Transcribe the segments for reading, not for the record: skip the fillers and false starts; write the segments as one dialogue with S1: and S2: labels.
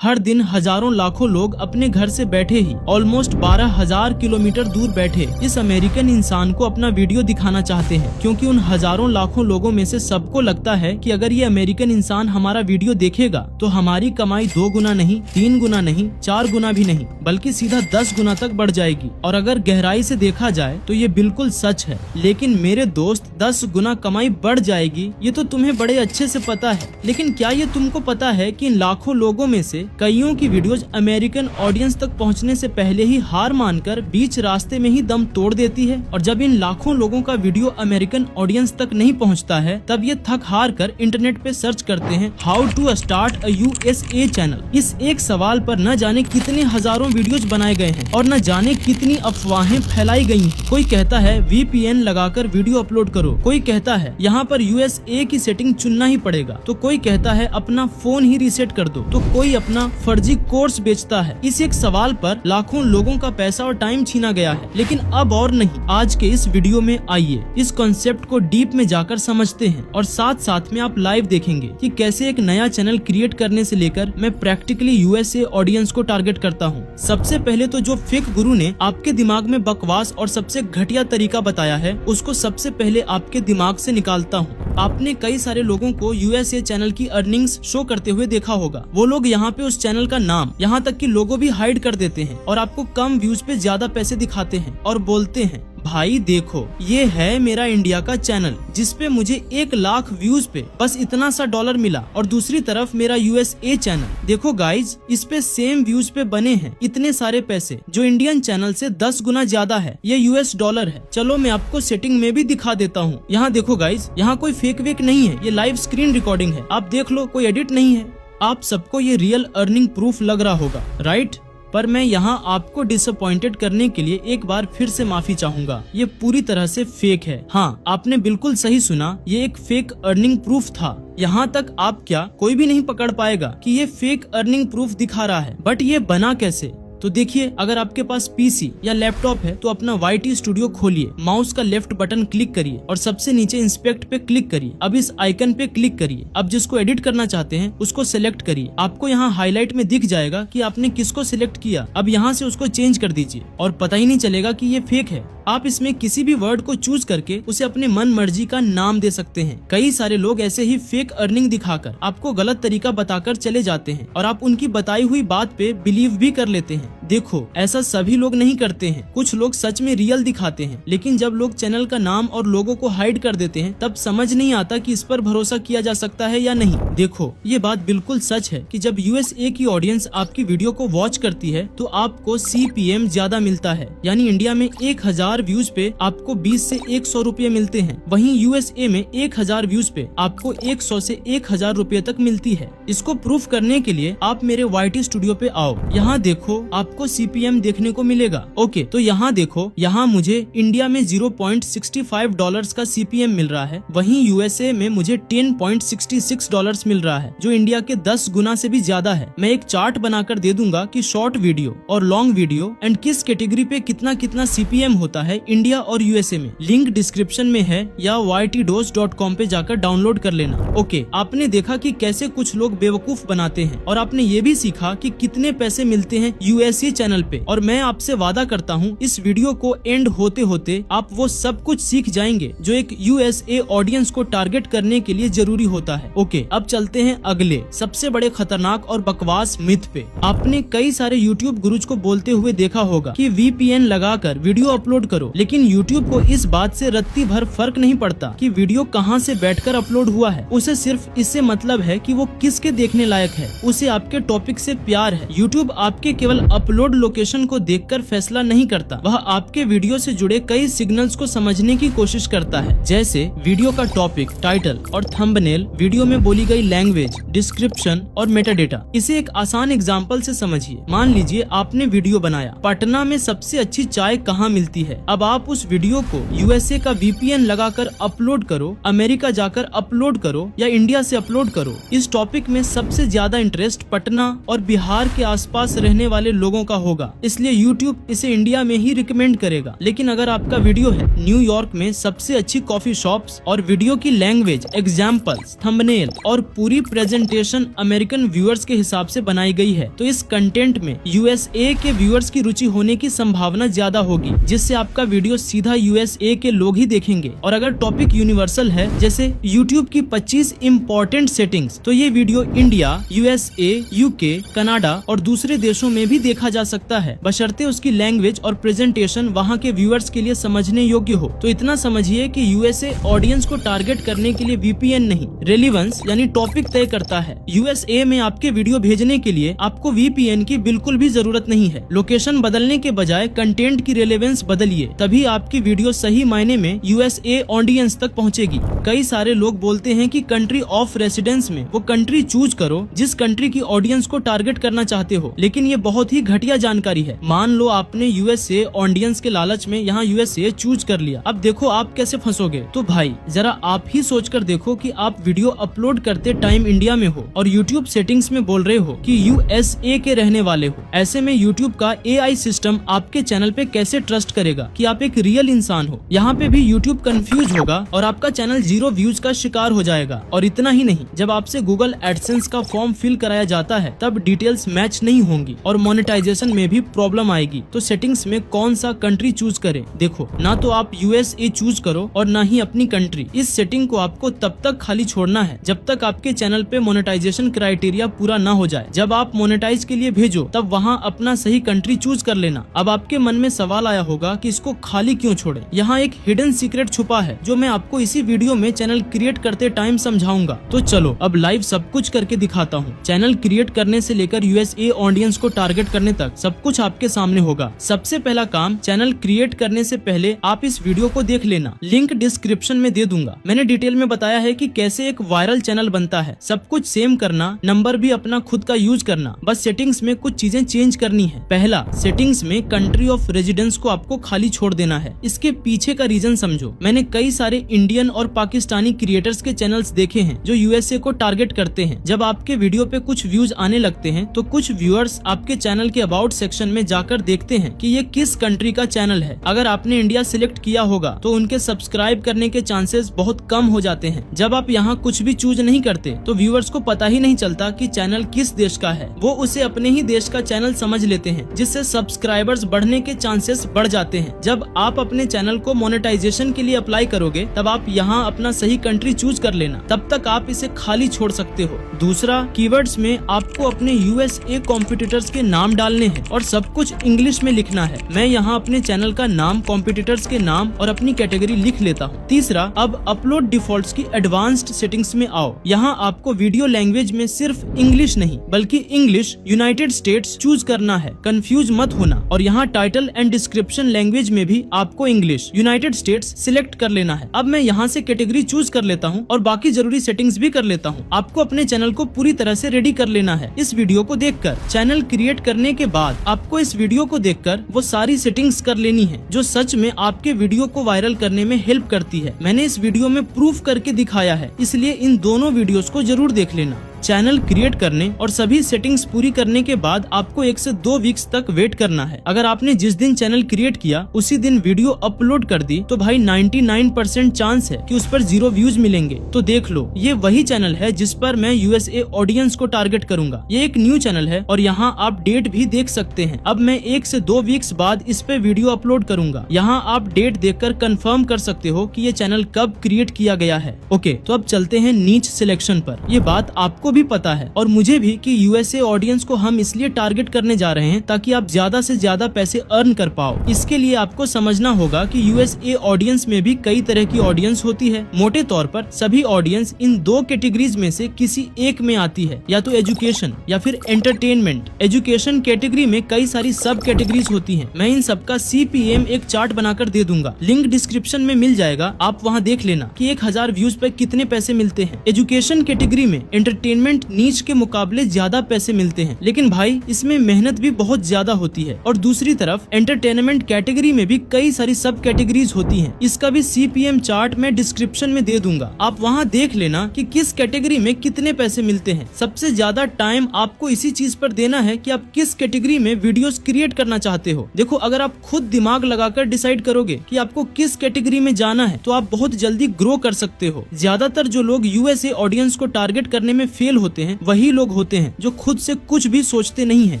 S1: हर दिन हजारों लाखों लोग अपने घर से बैठे ही ऑलमोस्ट 12,000 किलोमीटर दूर बैठे इस अमेरिकन इंसान को अपना वीडियो दिखाना चाहते हैं, क्योंकि उन हजारों लाखों लोगों में से सबको लगता है कि अगर ये अमेरिकन इंसान हमारा वीडियो देखेगा तो हमारी कमाई 2 गुना नहीं, 3 गुना नहीं, 4 गुना भी नहीं, बल्कि सीधा 10 गुना तक बढ़ जाएगी। और अगर गहराई से देखा जाए तो ये बिल्कुल सच है। लेकिन मेरे दोस्त, 10 गुना कमाई बढ़ जाएगी ये तो तुम्हें बड़े अच्छे से पता है, लेकिन क्या ये तुमको पता है कि इन लाखों लोगों में से कईयों की वीडियोज अमेरिकन ऑडियंस तक पहुंचने से पहले ही हार मानकर बीच रास्ते में ही दम तोड़ देती है। और जब इन लाखों लोगों का वीडियो अमेरिकन ऑडियंस तक नहीं पहुंचता है, तब ये थक हार कर इंटरनेट पे सर्च करते हैं how to start a USA channel. इस एक सवाल पर न जाने कितने हजारों वीडियोज बनाए गए हैं और न जाने कितनी अफवाहें फैलाई गई हैं। कोई कहता है VPN लगाकर वीडियो अपलोड करो, कोई कहता है यहाँ पर USA की सेटिंग चुनना ही पड़ेगा, तो कोई कहता है अपना फोन ही रीसेट कर दो, तो कोई अपना फर्जी कोर्स बेचता है। इस एक सवाल पर लाखों लोगों का पैसा और टाइम छीना गया है। लेकिन अब और नहीं, आज के इस वीडियो में आइए इस कॉन्सेप्ट को डीप में जाकर समझते हैं और साथ साथ में आप लाइव देखेंगे कि कैसे एक नया चैनल क्रिएट करने से लेकर मैं प्रैक्टिकली USA ऑडियंस को टारगेट करता हूँ। सबसे पहले तो जो फेक गुरु ने आपके दिमाग में बकवास और सबसे घटिया तरीका बताया है, उसको सबसे पहले आपके दिमाग से निकालता हूँ। आपने कई सारे लोगों को USA चैनल की अर्निंग्स शो करते हुए देखा होगा। वो लोग यहाँ पे उस चैनल का नाम, यहाँ तक कि लोगो भी हाइड कर देते हैं और आपको कम व्यूज पे ज्यादा पैसे दिखाते हैं और बोलते हैं भाई देखो ये है मेरा इंडिया का चैनल जिसपे मुझे 1 लाख व्यूज पे बस इतना सा डॉलर मिला, और दूसरी तरफ मेरा USA चैनल देखो गाइज, इस पे सेम व्यूज पे बने हैं इतने सारे पैसे जो इंडियन चैनल से 10 गुना ज्यादा है। ये US डॉलर है। चलो मैं आपको सेटिंग में भी दिखा देता हूँ। यहाँ देखो गाइज, यहाँ कोई फेक वेक नहीं है, ये लाइव स्क्रीन रिकॉर्डिंग है। आप देख लो, कोई एडिट नहीं है। आप सबको ये रियल अर्निंग प्रूफ लग रहा होगा, राइट? पर मैं यहाँ आपको डिसअपॉइंटेड करने के लिए एक बार फिर से माफी चाहूंगा। ये पूरी तरह से फेक है। हाँ, आपने बिल्कुल सही सुना, ये एक फेक अर्निंग प्रूफ था। यहाँ तक आप क्या, कोई भी नहीं पकड़ पाएगा कि ये फेक अर्निंग प्रूफ दिखा रहा है। बट ये बना कैसे? तो देखिए, अगर आपके पास PC या लैपटॉप है तो अपना YT स्टूडियो खोलिए, माउस का लेफ्ट बटन क्लिक करिए और सबसे नीचे इंस्पेक्ट पे क्लिक करिए। अब इस आइकन पे क्लिक करिए। अब जिसको एडिट करना चाहते हैं उसको सिलेक्ट करिए। आपको यहाँ हाईलाइट में दिख जाएगा कि आपने किसको सिलेक्ट किया। अब यहाँ से उसको चेंज कर दीजिए और पता ही नहीं चलेगा कि ये फेक है। आप इसमें किसी भी वर्ड को चूज करके उसे अपने मन मर्जी का नाम दे सकते हैं। कई सारे लोग ऐसे ही फेक अर्निंग दिखाकर आपको गलत तरीका बताकर चले जाते हैं और आप उनकी बताई हुई बात पे बिलीव भी कर लेते हैं। देखो, ऐसा सभी लोग नहीं करते हैं। कुछ लोग सच में रियल दिखाते हैं, लेकिन जब लोग चैनल का नाम और लोगों को हाइड कर देते हैं तब समझ नहीं आता कि इस पर भरोसा किया जा सकता है या नहीं। देखो, ये बात बिल्कुल सच है कि जब USA की ऑडियंस आपकी वीडियो को वॉच करती है तो आपको CPM ज्यादा मिलता है। यानी इंडिया में 1000 व्यूज पे आपको 20 से 100 रुपए मिलते हैं, वहीं USA में 1000 व्यूज पे आपको 100 से 1000 रुपए तक मिलती है। इसको प्रूफ करने के लिए आप मेरे YT स्टूडियो पे आओ। यहाँ देखो, आपको CPM देखने को मिलेगा। ओके, तो यहाँ देखो, यहाँ मुझे इंडिया में $0.65 का CPM मिल रहा है, वहीं USA में मुझे $10.66 मिल रहा है, जो इंडिया के 10 गुना से भी ज्यादा है। मैं एक चार्ट बनाकर दे दूंगा कि शॉर्ट वीडियो और लॉन्ग वीडियो एंड किस कैटेगरी पे कितना कितना CPM होता है इंडिया और USA में। लिंक डिस्क्रिप्शन में है या ytdos.com पे जाकर डाउनलोड कर लेना। ओके, आपने देखा कि कैसे कुछ लोग बेवकूफ बनाते हैं और आपने ये भी सीखा कि कितने पैसे मिलते हैं USA चैनल पे। और मैं आपसे वादा करता हूँ इस वीडियो को एंड होते होते आप वो सब कुछ सीख जाएंगे जो एक USA ऑडियंस को टारगेट करने के लिए जरूरी होता है। ओके, अब चलते हैं अगले सबसे बड़े खतरनाक और बकवास मिथ पे। आपने कई सारे YouTube गुरुज को बोलते हुए देखा होगा कि VPN लगाकर वीडियो अपलोड करो, लेकिन YouTube को इस बात से रत्ती भर फर्क नहीं पड़ता कि वीडियो कहाँ से बैठकर अपलोड हुआ है। उसे सिर्फ इससे मतलब है कि वो किसके देखने लायक है। उसे आपके टॉपिक से प्यार है। YouTube आपके केवल अपलोड लोकेशन को देखकर फैसला नहीं करता, वह आपके वीडियो से जुड़े कई सिग्नल्स को समझने की कोशिश करता है, जैसे वीडियो का टॉपिक, टाइटल और थंबनेल, वीडियो में बोली गई लैंग्वेज, डिस्क्रिप्शन और मेटाडेटा। इसे एक आसान एग्जांपल से समझिए। मान लीजिए आपने वीडियो बनाया, पटना में सबसे अच्छी चाय कहाँ मिलती है। अब आप उस वीडियो को USA का VPN लगाकर अपलोड करो, अमेरिका जाकर अपलोड करो या इंडिया से अपलोड करो। इस टॉपिक में सबसे ज्यादा इंटरेस्ट पटना और बिहार के आसपास रहने वाले लोगों लोगों का होगा, इसलिए यूट्यूब इसे इंडिया में ही रिकमेंड करेगा। लेकिन अगर आपका वीडियो है न्यूयॉर्क में सबसे अच्छी कॉफी शॉप्स और वीडियो की लैंग्वेज, एग्जाम्पल्स, थंबनेल और पूरी प्रेजेंटेशन अमेरिकन व्यूअर्स के हिसाब से बनाई गई है, तो इस कंटेंट में यूएसए के व्यूअर्स की रुचि होने की संभावना ज्यादा होगी, जिससे आपका वीडियो सीधा यूएसए के लोग ही देखेंगे। और अगर टॉपिक यूनिवर्सल है, जैसे यूट्यूब की 25 इम्पोर्टेंट सेटिंग्स, तो ये video India, USA, UK, Canada और दूसरे देशों में भी देखा जा सकता है, बशर्ते उसकी लैंग्वेज और प्रेजेंटेशन वहाँ के व्यूअर्स के लिए समझने योग्य हो। तो इतना समझिए कि यूएसए ऑडियंस को टारगेट करने के लिए वीपीएन नहीं, रेलेवेंस यानी टॉपिक तय करता है। यूएसए में आपके वीडियो भेजने के लिए आपको वीपीएन की बिल्कुल भी जरूरत नहीं है। लोकेशन बदलने के बजाय कंटेंट की रेलेवेंस बदलिए, तभी आपकी वीडियो सही मायने में यूएसए ऑडियंस तक पहुंचेगी। कई सारे लोग बोलते हैं कि कंट्री ऑफ रेसिडेंस में वो कंट्री चूज करो जिस कंट्री की ऑडियंस को टारगेट करना चाहते हो, लेकिन ये बहुत ही घटिया जानकारी है। मान लो आपने यूएसए ऑडियंस के लालच में यहाँ यूएसए चूज कर लिया, अब देखो आप कैसे फंसोगे। तो भाई जरा आप ही सोच कर देखो कि आप वीडियो अपलोड करते टाइम इंडिया में हो और यूट्यूब सेटिंग्स में बोल रहे हो कि यूएसए के रहने वाले हो। ऐसे में यूट्यूब का एआई सिस्टम आपके चैनल पे कैसे ट्रस्ट करेगा कि आप एक रियल इंसान हो। यहाँ पे भी यूट्यूब कंफ्यूज होगा और आपका चैनल 0 व्यूज का शिकार हो जाएगा। और इतना ही नहीं, जब आपसे गूगल एडसेंस का फॉर्म फिल कराया जाता है तब डिटेल्स मैच नहीं होंगी और मोनेटाइजेशन में भी प्रॉब्लम आएगी। तो सेटिंग्स में कौन सा कंट्री चूज करें? देखो, ना तो आप यूएसए चूज करो और ना ही अपनी कंट्री। इस सेटिंग को आपको तब तक खाली छोड़ना है जब तक आपके चैनल पे मोनेटाइजेशन क्राइटेरिया पूरा ना हो जाए। जब आप मोनेटाइज के लिए भेजो तब वहाँ अपना सही कंट्री चूज कर लेना। अब आपके मन में सवाल आया होगा कि इसको खाली क्यों छोड़े। यहाँ एक हिडन सीक्रेट छुपा है जो मैं आपको इसी वीडियो में चैनल क्रिएट करते टाइम समझाऊंगा। तो चलो अब लाइव सब कुछ करके दिखाता हूँ। चैनल क्रिएट करने से लेकर यूएसए ऑडियंस को टारगेट करने तक सब कुछ आपके सामने होगा। सबसे पहला काम, चैनल क्रिएट करने से पहले आप इस वीडियो को देख लेना, लिंक डिस्क्रिप्शन में दे दूंगा। मैंने डिटेल में बताया है कि कैसे एक वायरल चैनल बनता है। सब कुछ सेम करना, नंबर भी अपना खुद का यूज करना, बस सेटिंग्स में कुछ चीजें चेंज करनी है। पहला, सेटिंग्स में कंट्री ऑफ रेजिडेंस को आपको खाली छोड़ देना है। इसके पीछे का रीजन समझो। मैंने कई सारे इंडियन और पाकिस्तानी क्रिएटर्स के चैनल्स देखे हैं जो यूएसए को टारगेट करते हैं। जब आपके वीडियो पे कुछ व्यूज आने लगते हैं तो कुछ व्यूअर्स आपके चैनल के अबाउट सेक्शन में जाकर देखते हैं कि ये किस कंट्री का चैनल है। अगर आपने इंडिया सिलेक्ट किया होगा तो उनके सब्सक्राइब करने के चांसेस बहुत कम हो जाते हैं। जब आप यहाँ कुछ भी चूज नहीं करते तो व्यूअर्स को पता ही नहीं चलता कि चैनल किस देश का है। वो उसे अपने ही देश का चैनल समझ लेते हैं, जिससे सब्सक्राइबर्स बढ़ने के चांसेस बढ़ जाते हैं। जब आप अपने चैनल को मोनेटाइजेशन के लिए अप्लाई करोगे तब आप यहाँ अपना सही कंट्री चूज कर लेना, तब तक आप इसे खाली छोड़ सकते हो। दूसरा, कीवर्ड्स में आपको अपने यूएसए कॉम्पिटिटर्स के नाम डालने हैं और सब कुछ इंग्लिश में लिखना है। मैं यहाँ अपने चैनल का नाम, कॉम्पिटिटर्स के नाम और अपनी कैटेगरी लिख लेता हूँ। तीसरा, अब अपलोड डिफॉल्ट्स की एडवांस्ड सेटिंग्स में आओ। यहाँ आपको वीडियो लैंग्वेज में सिर्फ इंग्लिश नहीं बल्कि इंग्लिश, यूनाइटेड स्टेट्स चूज करना है। कंफ्यूज मत होना। और यहाँ टाइटल एंड डिस्क्रिप्शन लैंग्वेज में भी आपको इंग्लिश, यूनाइटेड स्टेट्स सिलेक्ट कर लेना है। अब मैं यहाँ से कैटेगरी चूज कर लेता हूँ और बाकी जरूरी सेटिंग्स भी कर लेता हूँ। आपको अपने चैनल को पूरी तरह से रेडी कर लेना है। इस वीडियो को देखकर चैनल क्रिएट करने के बाद आपको इस वीडियो को देखकर वो सारी सेटिंग्स कर लेनी है जो सच में आपके वीडियो को वायरल करने में हेल्प करती है। मैंने इस वीडियो में प्रूफ करके दिखाया है, इसलिए इन दोनों वीडियोस को जरूर देख लेना। चैनल क्रिएट करने और सभी सेटिंग्स पूरी करने के बाद आपको 1 से 2 वीक्स तक वेट करना है। अगर आपने जिस दिन चैनल क्रिएट किया उसी दिन वीडियो अपलोड कर दी तो भाई 99% चांस है कि उस पर 0 व्यूज मिलेंगे। तो देख लो, ये वही चैनल है जिस पर मैं यूएसए ऑडियंस को टारगेट करूंगा। ये एक न्यू चैनल है और यहाँ आप डेट भी देख सकते हैं। अब मैं 1 से 2 वीक्स बाद इस पे वीडियो अपलोड करूंगा। यहाँ आप डेट देखकर कंफर्म कर सकते हो कि ये चैनल कब क्रिएट किया गया है। ओके, तो अब चलते हैं नीच सिलेक्शन पर। ये बात आपको भी पता है और मुझे भी कि यूएसए ऑडियंस को हम इसलिए टारगेट करने जा रहे हैं ताकि आप ज्यादा से ज्यादा पैसे अर्न कर पाओ। इसके लिए आपको समझना होगा कि यूएसए ऑडियंस में भी कई तरह की ऑडियंस होती है। मोटे तौर पर सभी ऑडियंस इन 2 कैटेगरीज में से किसी एक में आती है, या तो एजुकेशन या फिर एंटरटेनमेंट। एजुकेशन कैटेगरी में कई सारी सब कैटेगरीज होती है। मैं इन सबका CPM एक चार्ट बनाकर दे दूंगा, लिंक डिस्क्रिप्शन में मिल जाएगा। आप वहाँ देख लेना कि 1000 व्यूज पे कितने पैसे मिलते हैं। एजुकेशन कैटेगरी में एंटरटेनमेंट एंटरटेनमेंट नीच के मुकाबले ज्यादा पैसे मिलते हैं, लेकिन भाई इसमें मेहनत भी बहुत ज्यादा होती है। और दूसरी तरफ एंटरटेनमेंट कैटेगरी में भी कई सारी सब कैटेगरीज होती हैं। इसका भी CPM चार्ट मैं डिस्क्रिप्शन में दे दूंगा, आप वहाँ देख लेना कि किस कैटेगरी में कितने पैसे मिलते हैं। सबसे ज्यादा टाइम आपको इसी चीज पर देना है कि आप किस कैटेगरी में वीडियोस क्रिएट करना चाहते हो। देखो, अगर आप खुद दिमाग लगाकर डिसाइड करोगे कि आपको किस कैटेगरी में जाना है तो आप बहुत जल्दी ग्रो कर सकते हो। ज्यादातर जो लोग USA ऑडियंस को टारगेट करने में फेल होते हैं वही लोग होते हैं जो खुद से कुछ भी सोचते नहीं है।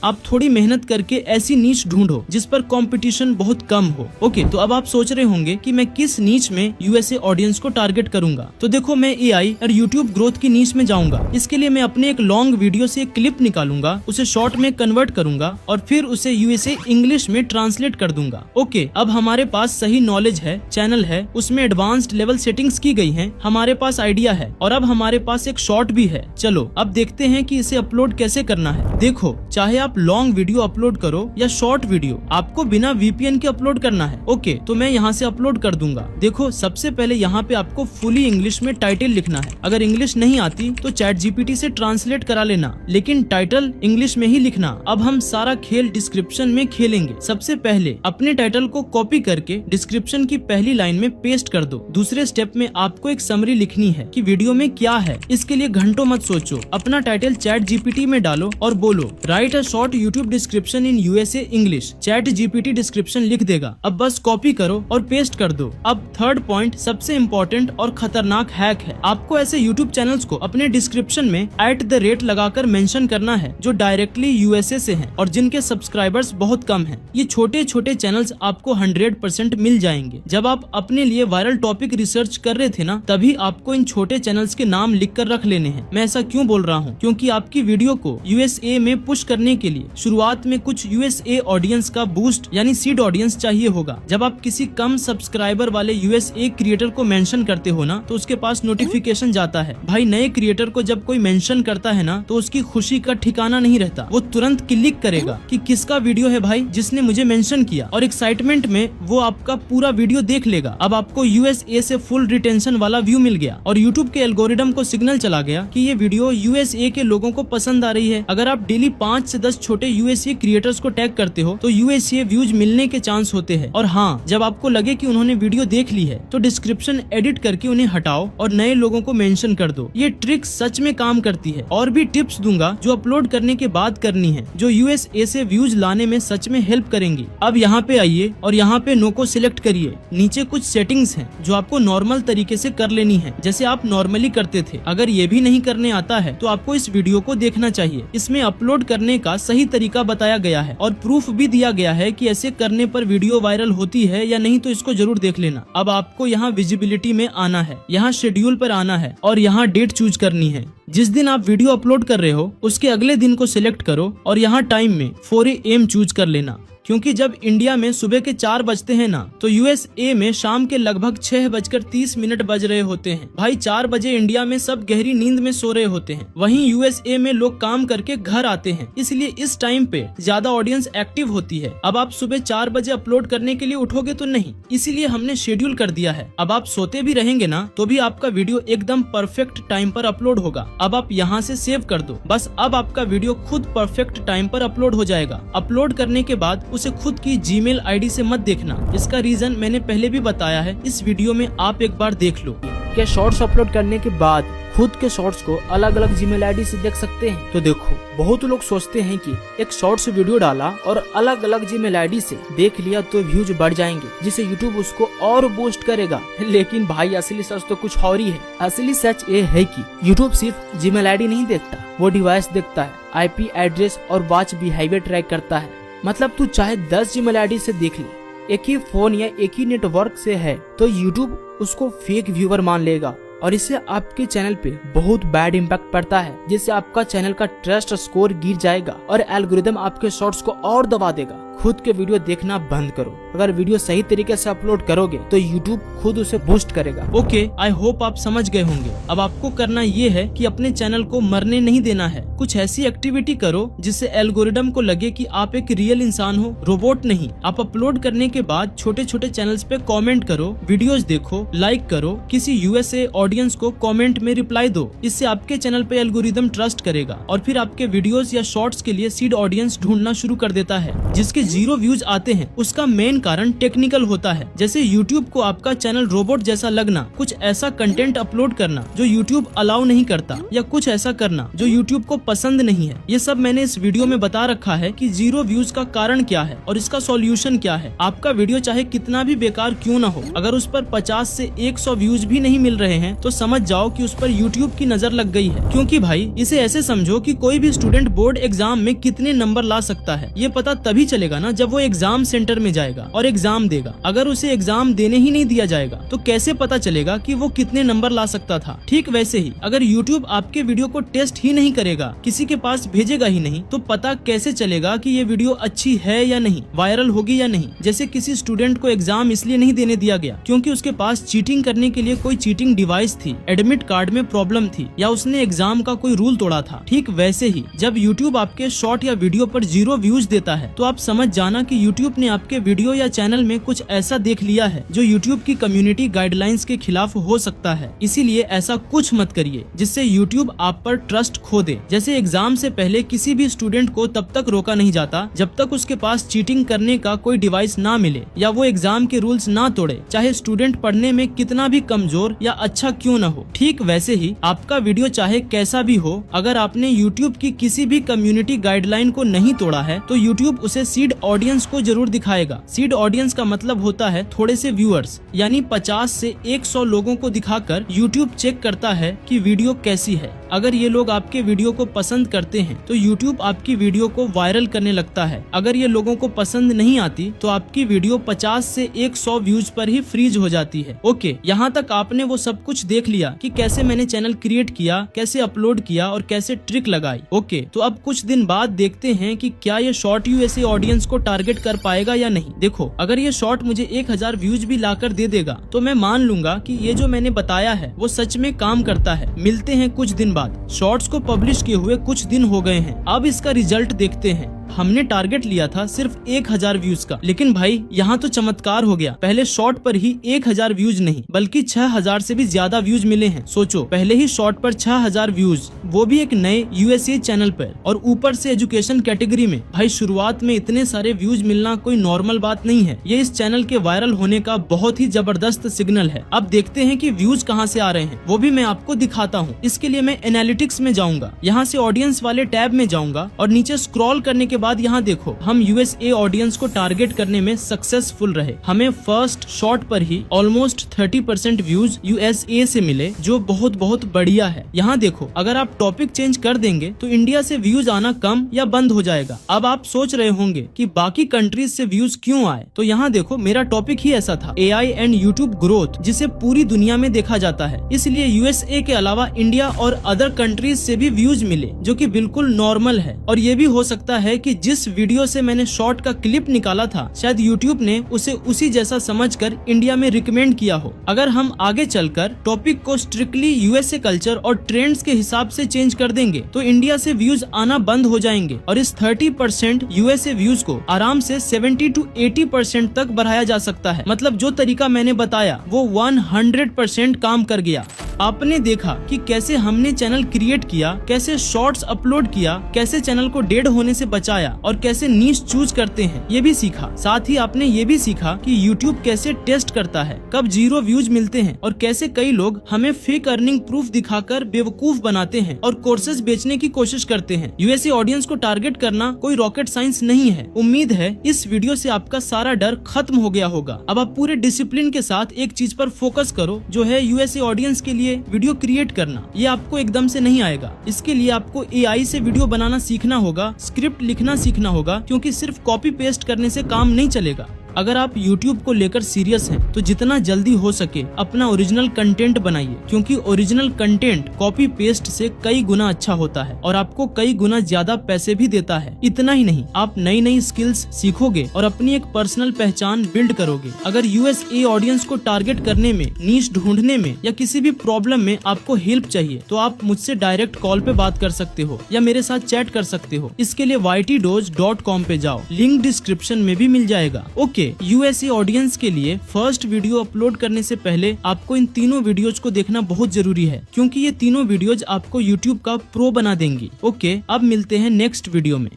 S1: आप थोड़ी मेहनत करके ऐसी नीच ढूंढो जिस पर कंपटीशन बहुत कम हो। ओके, तो अब आप सोच रहे होंगे कि मैं किस नीच में USA ऑडियंस को टारगेट करूंगा। तो देखो, मैं AI और YouTube ग्रोथ की नीच में जाऊंगा। इसके लिए मैं अपने एक लॉन्ग वीडियो से एक क्लिप निकालूंगा, उसे शॉर्ट में कन्वर्ट करूंगा और फिर उसे USA इंग्लिश में ट्रांसलेट कर दूंगा। ओके, अब हमारे पास सही नॉलेज है, चैनल है, उसमें एडवांस्ड लेवल सेटिंग्स की गई हैं, हमारे पास आइडिया है और अब हमारे पास एक शॉर्ट भी है। चलो अब देखते हैं कि इसे अपलोड कैसे करना है। देखो, चाहे आप लॉन्ग वीडियो अपलोड करो या शॉर्ट वीडियो, आपको बिना VPN के अपलोड करना है। ओके, तो मैं यहाँ से अपलोड कर दूंगा। देखो, सबसे पहले यहाँ पे आपको फुली इंग्लिश में टाइटल लिखना है। अगर इंग्लिश नहीं आती तो ChatGPT से ट्रांसलेट करा लेना, लेकिन टाइटल इंग्लिश में ही लिखना। अब हम सारा खेल डिस्क्रिप्शन में खेलेंगे। सबसे पहले अपने टाइटल को कॉपी करके डिस्क्रिप्शन की पहली लाइन में पेस्ट कर दो। दूसरे स्टेप में आपको एक समरी लिखनी है कि वीडियो में क्या है। इसके लिए घंटों मत सोचो, अपना टाइटल ChatGPT में डालो और बोलो right a short YouTube description in USA English. ChatGPT description लिख देगा। अब बस कॉपी करो और पेस्ट कर दो। अब थर्ड पॉइंट सबसे इम्पोर्टेंट और खतरनाक हैक है। आपको ऐसे YouTube चैनल्स को अपने डिस्क्रिप्शन में @ लगाकर मेंशन करना है जो डायरेक्टली USA से हैं और जिनके सब्सक्राइबर्स बहुत कम हैं। ये छोटे छोटे चैनल्स आपको 100% मिल जाएंगे। जब आप अपने लिए वायरल टॉपिक रिसर्च कर रहे थे ना, तभी आपको इन छोटे चैनल्स के नाम लिख कर रख लेने हैं। मैं ऐसा क्यों बोल रहा हूँ? क्योंकि आपकी वीडियो को USA में पुश करने के लिए शुरुआत में कुछ USA ऑडियंस का बूस्ट यानी सीड ऑडियंस चाहिए होगा। जब आप किसी कम सब्सक्राइबर वाले USA क्रिएटर को मेंशन करते हो ना, तो उसके पास नोटिफिकेशन जाता है। भाई, नए क्रिएटर को जब कोई मेंशन करता है ना, तो उसकी खुशी का ठिकाना नहीं रहता। वो तुरंत क्लिक करेगा कि किसका वीडियो है भाई जिसने मुझे मेंशन किया, और एक्साइटमेंट में वो आपका पूरा वीडियो देख लेगा। अब आपको USA से फुल रिटेंशन वाला व्यू मिल गया और YouTube के एल्गोरिदम को सिग्नल चला गया कि ये वीडियो USA के लोगों को पसंद आ रही है। अगर आप डेली 5 से 10 छोटे USA क्रिएटर्स को टैग करते हो तो USA व्यूज मिलने के चांस होते हैं। और हाँ, जब आपको लगे कि उन्होंने वीडियो देख ली है तो डिस्क्रिप्शन एडिट करके उन्हें हटाओ और नए लोगों को मेंशन कर दो। ये ट्रिक सच में काम करती है। और भी टिप्स दूंगा जो अपलोड करने के बाद करनी है, जो USA से व्यूज लाने में सच में हेल्प करेंगी। अब यहाँ पे आइए और यहाँ पे नो को सिलेक्ट करिए। नीचे कुछ सेटिंग्स हैं जो आपको नॉर्मल तरीके से कर लेनी है, जैसे आप नॉर्मली करते थे। अगर ये भी नहीं करने आता है तो आपको इस वीडियो को देखना चाहिए। इसमें अपलोड करने का सही तरीका बताया गया है और प्रूफ भी दिया गया है कि ऐसे करने पर वीडियो वायरल होती है या नहीं, तो इसको जरूर देख लेना। अब आपको यहाँ विजिबिलिटी में आना है, यहाँ शेड्यूल पर आना है और यहाँ डेट चूज करनी है। जिस दिन आप वीडियो अपलोड कर रहे हो उसके अगले दिन को सिलेक्ट करो और यहाँ टाइम में 4 AM चूज कर लेना, क्योंकि जब इंडिया में सुबह के 4 बजते हैं ना, तो USA में शाम के लगभग 6:30 बज रहे होते हैं। भाई, 4 बजे इंडिया में सब गहरी नींद में सो रहे होते हैं, वहीं USA में लोग काम करके घर आते हैं, इसलिए इस टाइम पे ज्यादा ऑडियंस एक्टिव होती है। अब आप सुबह 4 बजे अपलोड करने के लिए उठोगे तो नहीं, इसीलिए हमने शेड्यूल कर दिया है। अब आप सोते भी रहेंगे ना तो भी आपका वीडियो एकदम परफेक्ट टाइम पर अपलोड होगा। अब आप यहाँ से सेव कर दो, बस अब आपका वीडियो खुद परफेक्ट टाइम पर अपलोड हो जाएगा। अपलोड करने के बाद उसे खुद की Gmail ID से मत देखना। इसका रीजन मैंने पहले भी बताया है, इस वीडियो में आप एक बार देख लो।
S2: क्या शॉर्ट्स अपलोड करने के बाद खुद के शॉर्ट्स को अलग अलग Gmail ID से देख सकते हैं? तो देखो, बहुत लोग सोचते हैं कि एक शॉर्ट्स वीडियो डाला और अलग अलग Gmail ID से देख लिया तो व्यूज बढ़ जाएंगे, जिससे YouTube उसको और बूस्ट करेगा। लेकिन भाई, असली सच तो कुछ और ही है। असली सच ये है कि YouTube सिर्फ Gmail ID नहीं देखता, वो डिवाइस देखता है, IP एड्रेस और वॉच बिहेवियर ट्रैक करता है। मतलब तू चाहे 10 Gmail ID से देख ले, एक ही फोन या एक ही नेटवर्क से है, तो YouTube उसको फेक व्यूअर मान लेगा और इससे आपके चैनल पे बहुत बैड इम्पैक्ट पड़ता है, जिससे आपका चैनल का ट्रस्ट स्कोर गिर जाएगा और एल्गोरिदम आपके शॉर्ट्स को और दबा देगा। खुद के वीडियो देखना बंद करो। अगर वीडियो सही तरीके से अपलोड करोगे तो यूट्यूब खुद उसे बूस्ट करेगा।
S1: ओके, आई होप आप समझ गए होंगे। अब आपको करना ये है कि अपने चैनल को मरने नहीं देना है। कुछ ऐसी एक्टिविटी करो जिससे एल्गोरिदम को लगे कि आप एक रियल इंसान हो, रोबोट नहीं। आप अपलोड करने के बाद छोटे छोटे चैनल्स पे कमेंट करो, वीडियोस देखो, लाइक करो, किसी यूएसए ऑडियंस को कमेंट में रिप्लाई दो। इससे आपके चैनल पे एल्गोरिदम ट्रस्ट करेगा और फिर आपके वीडियोस या शॉर्ट्स के लिए सीड ऑडियंस ढूंढना शुरू कर देता है। जिसके 0 व्यूज आते हैं उसका मेन कारण टेक्निकल होता है, जैसे यूट्यूब को आपका चैनल रोबोट जैसा लगना, कुछ ऐसा कंटेंट अपलोड करना जो यूट्यूब अलाउ नहीं करता, या कुछ ऐसा करना जो यूट्यूब को पसंद नहीं है। ये सब मैंने इस वीडियो में बता रखा है कि 0 व्यूज का कारण क्या है और इसका सॉल्यूशन क्या है। आपका वीडियो चाहे कितना भी बेकार क्यों ना हो, अगर उस पर 50 से 100 व्यूज भी नहीं मिल रहे हैं तो समझ जाओ कि उस पर यूट्यूब की नजर लग गई है। क्योंकि भाई इसे ऐसे समझो कि कोई भी स्टूडेंट बोर्ड एग्जाम में कितने नंबर ला सकता है ये पता तभी चलेगा ना जब वो एग्जाम सेंटर में जाएगा और एग्जाम देगा। अगर उसे एग्जाम देने ही नहीं दिया जाएगा तो कैसे पता चलेगा कि वो कितने नंबर ला सकता था। ठीक वैसे ही अगर यूट्यूब आपके वीडियो को टेस्ट ही नहीं करेगा, किसी के पास भेजेगा ही नहीं, तो पता कैसे चलेगा कि ये वीडियो अच्छी है या नहीं, वायरल होगी या नहीं। जैसे किसी स्टूडेंट को एग्जाम इसलिए नहीं देने दिया गया क्योंकि उसके पास चीटिंग करने के लिए कोई चीटिंग डिवाइस थी, एडमिट कार्ड में प्रॉब्लम थी, या उसने एग्जाम का कोई रूल तोड़ा था। ठीक वैसे ही जब यूट्यूब आपके शॉर्ट या वीडियो पर 0 व्यूज देता है तो आप समझ जाना कि यूट्यूब ने आपके वीडियो या चैनल में कुछ ऐसा देख लिया है जो यूट्यूब की कम्युनिटी गाइडलाइंस के खिलाफ हो सकता है। इसीलिए ऐसा कुछ मत करिए जिससे यूट्यूब आप पर ट्रस्ट खो दे। जैसे एग्जाम से पहले किसी भी स्टूडेंट को तब तक रोका नहीं जाता जब तक उसके पास चीटिंग करने का कोई डिवाइस ना मिले या वो एग्जाम के रूल्स ना तोड़े, चाहे स्टूडेंट पढ़ने में कितना भी कमजोर या अच्छा क्यों न हो। ठीक वैसे ही आपका वीडियो चाहे कैसा भी हो, अगर आपने यूट्यूब की किसी भी कम्युनिटी गाइडलाइन को नहीं तोड़ा है तो यूट्यूब उसे सीड ऑडियंस को जरूर दिखाएगा। सीड ऑडियंस का मतलब होता है थोड़े से व्यूअर्स, यानी 50 से 100 लोगों को दिखाकर यूट्यूब चेक करता है कि वीडियो कैसी है। अगर ये लोग आपके वीडियो को पसंद करते हैं तो यूट्यूब आपकी वीडियो को वायरल करने लगता है। अगर ये लोगों को पसंद नहीं आती तो आपकी वीडियो 50 से 100 व्यूज पर ही फ्रीज हो जाती है। ओके, यहाँ तक आपने वो सब कुछ देख लिया कि कैसे मैंने चैनल क्रिएट किया, कैसे अपलोड किया और कैसे ट्रिक लगाई। ओके, तो अब कुछ दिन बाद देखते हैं कि क्या ये शॉर्ट यूएसए ऑडियंस को टारगेट कर पाएगा या नहीं। देखो, अगर ये शॉर्ट मुझे 1000 व्यूज भी लाकर दे देगा तो मैं मान लूंगा कि ये जो मैंने बताया है वो सच में काम करता है। मिलते हैं कुछ दिन बाद। शॉर्ट्स को पब्लिश किए हुए कुछ दिन हो गए हैं, अब इसका रिजल्ट देखते हैं। हमने टारगेट लिया था सिर्फ 1000 व्यूज का, लेकिन भाई यहाँ तो चमत्कार हो गया। पहले शॉर्ट पर ही 1000 व्यूज नहीं बल्कि 6000 से भी ज्यादा व्यूज मिले हैं। सोचो, पहले ही शॉर्ट पर 6000 व्यूज, वो भी एक नए यूएसए चैनल पर, और ऊपर से एजुकेशन कैटेगरी में। भाई शुरुआत में इतने सारे व्यूज मिलना कोई नॉर्मल बात नहीं है। ये इस चैनल के वायरल होने का बहुत ही जबरदस्त सिग्नल है। अब देखते हैं कि व्यूज कहाँ से आ रहे हैं, वो भी मैं आपको दिखाता हूँ। इसके लिए मैं एनालिटिक्स में जाऊंगा, यहाँ से ऑडियंस वाले टैब में जाऊंगा और नीचे स्क्रॉल करने के बाद यहाँ देखो, हम यूएसए ऑडियंस को टारगेट करने में सक्सेसफुल रहे। हमें फर्स्ट शॉट पर ही ऑलमोस्ट 30% व्यूज यूएसए से मिले, जो बहुत बहुत बढ़िया है। यहाँ देखो, अगर आप टॉपिक चेंज कर देंगे तो इंडिया से व्यूज आना कम या बंद हो जाएगा। अब आप सोच रहे होंगे कि बाकी कंट्रीज से व्यूज क्यों आए, तो यहाँ देखो, मेरा टॉपिक ही ऐसा था, AI एंड यूट्यूब ग्रोथ, जिसे पूरी दुनिया में देखा जाता है। इसलिए यूएसए के अलावा इंडिया और अदर कंट्रीज से भी व्यूज मिले, जो कि बिल्कुल नॉर्मल है। और ये भी हो सकता है कि जिस वीडियो से मैंने शॉर्ट का क्लिप निकाला था, शायद यूट्यूब ने उसे उसी जैसा समझकर इंडिया में रिकमेंड किया हो। अगर हम आगे चलकर टॉपिक को स्ट्रिक्टली यूएसए कल्चर और ट्रेंड्स के हिसाब से चेंज कर देंगे तो इंडिया से व्यूज आना बंद हो जाएंगे और इस 30% यूएसए व्यूज को आराम से 70 to 80% तक बढ़ाया जा सकता है। मतलब जो तरीका मैंने बताया वो 100% काम कर गया। आपने देखा कि कैसे हमने चैनल क्रिएट किया, कैसे शॉर्ट्स अपलोड किया, कैसे चैनल को डेड होने से बचाया और कैसे नीश चूज करते हैं, ये भी सीखा। साथ ही आपने ये भी सीखा कि YouTube कैसे टेस्ट करता है, कब 0 व्यूज मिलते हैं और कैसे कई लोग हमें फेक अर्निंग प्रूफ दिखाकर बेवकूफ बनाते हैं और कोर्सेज बेचने की कोशिश करते हैं। यूएसए ऑडियंस को टारगेट करना कोई रॉकेट साइंस नहीं है। उम्मीद है इस वीडियो से आपका सारा डर खत्म हो गया होगा। अब आप पूरे डिसिप्लिन के साथ एक चीज पर फोकस करो, जो है यूएसए ऑडियंस के लिए वीडियो क्रिएट करना। ये आपको एकदम से नहीं आएगा। इसके लिए आपको AI से वीडियो बनाना सीखना होगा, स्क्रिप्ट लिखना सीखना होगा, क्योंकि सिर्फ कॉपी पेस्ट करने से काम नहीं चलेगा। अगर आप YouTube को लेकर सीरियस हैं तो जितना जल्दी हो सके अपना ओरिजिनल कंटेंट बनाइए, क्योंकि ओरिजिनल कंटेंट कॉपी पेस्ट से कई गुना अच्छा होता है और आपको कई गुना ज्यादा पैसे भी देता है। इतना ही नहीं, आप नई नई स्किल्स सीखोगे और अपनी एक पर्सनल पहचान बिल्ड करोगे। अगर USA ऑडियंस को टारगेट करने में, नीश ढूंढने में या किसी भी प्रॉब्लम में आपको हेल्प चाहिए तो आप मुझसे डायरेक्ट कॉल पे बात कर सकते हो या मेरे साथ चैट कर सकते हो। इसके लिए ytdose.com पे जाओ, लिंक डिस्क्रिप्शन में भी मिल जाएगा। ओके, USA ऑडियंस के लिए फर्स्ट वीडियो अपलोड करने से पहले आपको इन तीनों वीडियोज को देखना बहुत जरूरी है, क्योंकि ये तीनों वीडियोज आपको YouTube का प्रो बना देंगी। ओके, अब मिलते हैं नेक्स्ट वीडियो में।